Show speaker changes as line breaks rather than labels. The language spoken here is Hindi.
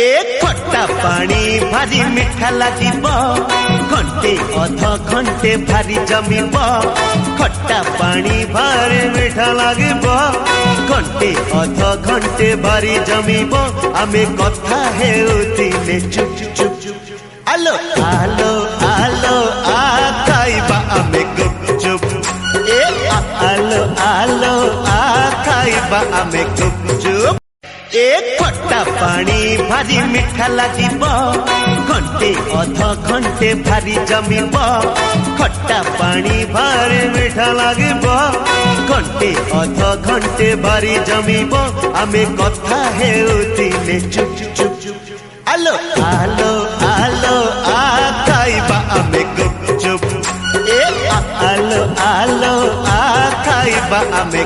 ए खट्टा पानी भारी मिठा लागिब घंटे अध घंटे भारी जमिब खट्टा पानी भारी मिठा लागिब घंटे अध घंटे भारी जमिब आमे कथा हेउथिले चुप चुप आलो आलो आलो आ खाइबा आमे गुपचुप ए आलो आलो आ खाइबा आमे गुपचुप ए खट्टा पानी भारी मिठा लागिब घंटे अध घंटे भारी जमिब खट्टा पानी भारी मिठा लागिब घंटे अध घंटे भारी जमिब आमे कथा हेउथिले चुप चुप आलो आलो आलो आ खाइबा आमे गुपचुप ए आलो आलो आ खाइबा आमे